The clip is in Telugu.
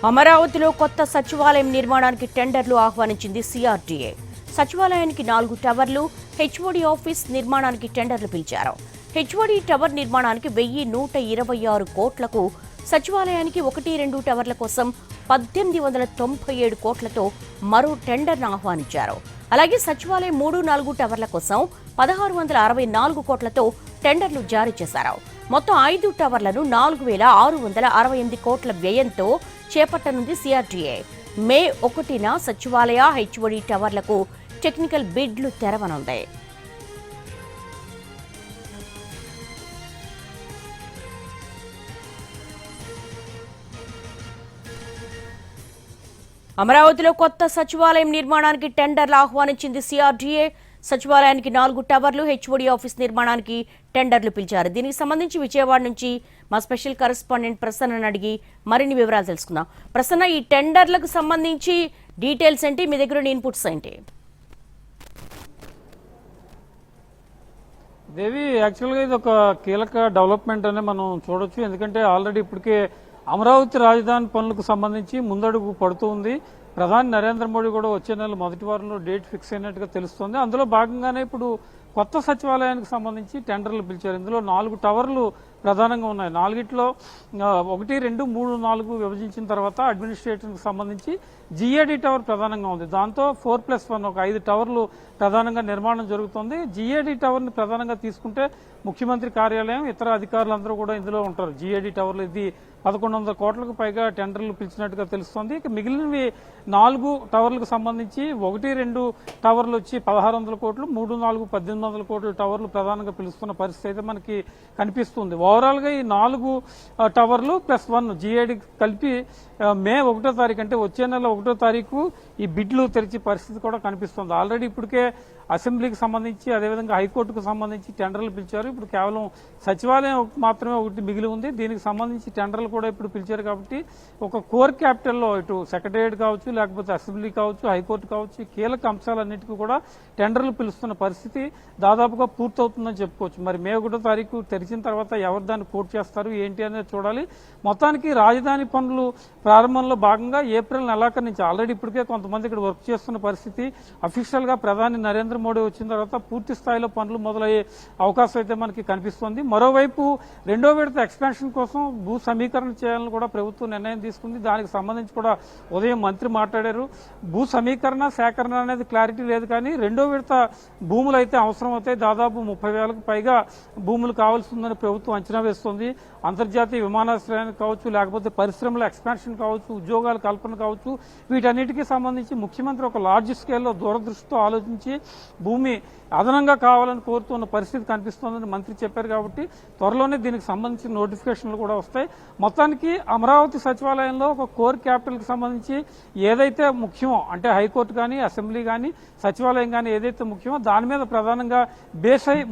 అమరావతిలో కొత్త సచివాలయం నిర్మాణానికి టెండర్లు ఆహ్వానించింది సిఆర్డీఏ. సచివాలయానికి 4 టవర్లు, హెచ్ఓడి ఆఫీస్ నిర్మాణానికి టెండర్లు పిలిచారు. హెచ్ఓడి టవర్ నిర్మాణానికి 1,126 కోట్లకు, సచివాలయానికి 1-2 టవర్ల కోసం 1,897 కోట్లతో మరో టెండర్ను ఆహ్వానించారు. అలాగే సచివాలయం 3-4 టవర్ల కోసం 1,664 కోట్లతో టెండర్లు జారీ చేశారు. మొత్తం 5 టవర్లను 4,668 కోట్ల వ్యయంతో చేపట్టనుంది సిఆర్డీఏ. మే 1న సచివాలయ, హెచ్ఓడి టవర్లకు టెక్నికల్ బిడ్లు తెరవనుంది. అమరావతిలో కొత్త సచివాలయం నిర్మాణానికి టెండర్లు ఆహ్వానించింది సిఆర్డీఏ. సచివాలయానికి 4 టవర్లు, హెచ్ఓడి ఆఫీస్ నిర్మాణానికి టెండర్లు పిలిచారు. దీనికి సంబంధించి విజయవాడ నుంచి మా స్పెషల్ కరెస్పాండెంట్ ప్రసన్నను అడిగి మరిన్ని వివరాలు తెలుసుకుందాం. ప్రసన్న, ఈ టెండర్లకు సంబంధించి డీటెయిల్స్ ఏంటి, మీ దగ్గర ఇన్పుట్స్ ఏంటి? దేవి, యాక్చువల్గా ఇది ఒక కీలక డెవలప్మెంట్ అనే మనం చూడొచ్చు. ఎందుకంటే ఆల్రెడీ ఇప్పటికే అమరావతి రాజధాని పనులకు సంబంధించి ముందడుగు పడుతూ ఉంది. ప్రధాని నరేంద్ర మోడీ కూడా వచ్చే నెల మొదటి వారంలో డేట్ ఫిక్స్ అయినట్టుగా తెలుస్తోంది. అందులో భాగంగానే ఇప్పుడు కొత్త సచివాలయానికి సంబంధించి టెండర్లు పిలిచారు. ఇందులో 4 టవర్లు ప్రధానంగా ఉన్నాయి. 4ట్లో 1, 2, 3, 4 విభజించిన తర్వాత అడ్మినిస్ట్రేషన్కి సంబంధించి జిఏడి టవర్ ప్రధానంగా ఉంది. దాంతో 4+1 ఒక 5 టవర్లు ప్రధానంగా నిర్మాణం జరుగుతుంది. జిఏడి టవర్ని ప్రధానంగా తీసుకుంటే ముఖ్యమంత్రి కార్యాలయం, ఇతర అధికారులందరూ కూడా ఇందులో ఉంటారు. జిఏడి టవర్లు ఇది 1,100 కోట్లకు పైగా టెండర్లు పిలిచినట్టుగా తెలుస్తోంది. ఇక మిగిలినవి 4 టవర్లకు సంబంధించి 1-2 టవర్లు వచ్చి 1,600 కోట్లు, 3-4 1,800 కోట్ల టవర్లు ప్రధానంగా పిలుస్తున్న పరిస్థితి అయితే మనకి కనిపిస్తుంది. ఓవరాల్గా ఈ 4 టవర్లు +1 జిఏడి కలిపి మే 1వ తారీఖు అంటే వచ్చే నెల 1వ తారీఖు ఈ బిడ్లు తెరిచే పరిస్థితి కూడా కనిపిస్తుంది. ఆల్రెడీ ఇప్పటికే అసెంబ్లీకి సంబంధించి, అదేవిధంగా హైకోర్టుకు సంబంధించి టెండర్లు పిలిచారు. ఇప్పుడు కేవలం సచివాలయం మాత్రమే ఒకటి మిగిలి ఉంది. దీనికి సంబంధించి టెండర్లు కూడా ఇప్పుడు పిలిచారు. కాబట్టి ఒక కోర్ క్యాపిటల్లో ఇటు సెక్రటేరియట్ కావచ్చు, లేకపోతే అసెంబ్లీ కావచ్చు, హైకోర్టు కావచ్చు, కీలక అంశాలన్నిటికీ కూడా టెండర్లు పిలుస్తున్న పరిస్థితి దాదాపుగా పూర్తవుతుందని చెప్పుకోవచ్చు. మరి మే 1వ తారీఖు తెరిచిన తర్వాత ఎవరు దాన్ని కోర్టు చేస్తారు ఏంటి అనేది చూడాలి. మొత్తానికి రాజధాని పనులు ప్రారంభంలో భాగంగా ఏప్రిల్ నెలాఖరు నుంచి ఆల్రెడీ ఇప్పటికే కొంతమంది ఇక్కడ వర్క్ చేస్తున్న పరిస్థితి. అఫీషియల్ గా ప్రధాని నరేంద్ర మోడీ వచ్చిన తర్వాత పూర్తి స్థాయిలో పనులు మొదలయ్యే అవకాశం అయితే మనకి కనిపిస్తోంది. మరోవైపు 2వ విడత ఎక్స్పాన్షన్ కోసం భూ సమీకరణ చేయాలని కూడా ప్రభుత్వం నిర్ణయం తీసుకుంది. దానికి సంబంధించి కూడా ఉదయం మంత్రి మాట్లాడారు. భూ సమీకరణ, సేకరణ అనేది క్లారిటీ లేదు, కానీ 2వ విడత భూములు అయితే అవసరం అవుతాయి. దాదాపు 30,000కు పైగా భూములు కావాల్సి ఉందని ప్రభుత్వం అంచనా వేస్తోంది. అంతర్జాతీయ విమానాశ్రయానికి కావచ్చు, లేకపోతే పరిశ్రమల ఎక్స్పాన్షన్ కావచ్చు, ఉద్యోగాల కల్పన కావచ్చు, వీటన్నిటికీ సంబంధించి ముఖ్యమంత్రి ఒక లార్జ్ స్కేల్లో దూరదృష్టితో ఆలోచించి భూమి అదనంగా కావాలని కోరుతున్న పరిస్థితి కనిపిస్తోందని మంత్రి చెప్పారు. కాబట్టి త్వరలోనే దీనికి సంబంధించిన నోటిఫికేషన్లు కూడా వస్తాయి. మొత్తానికి అమరావతి సచివాలయంలో ఒక కోర్ క్యాపిటల్కి సంబంధించి ఏదైతే ముఖ్యమో, అంటే హైకోర్టు కానీ, అసెంబ్లీ కానీ, సచివాలయం కానీ ఏదైతే ముఖ్యమో దాని మీద ప్రధానంగా బేస్ అయి